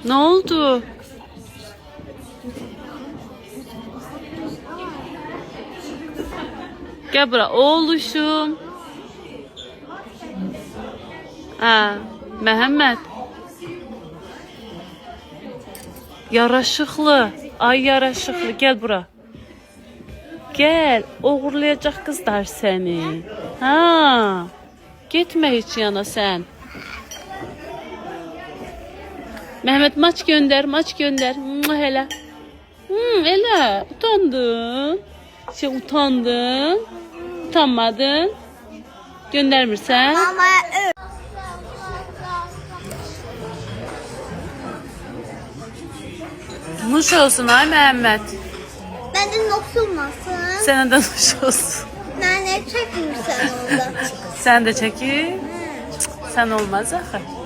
Ne oldu? Gel bura oğluşum. Ha, Mehmet. Yaraşıklı. Ay yaraşıklı gel bura. Gel uğurlayacak kızlar seni. Ha. Gitme hiç yana sen. Mehmet maç gönder, maç gönder. Hele. Hele utandın. Utandın. Utanmadın. Göndermirsen. Nuş olsun ay Mehmet. Benden olmasın. Sana da nuş olsun. Ne çekmişsin orada? Sen de çekil. Sen olmaz axı.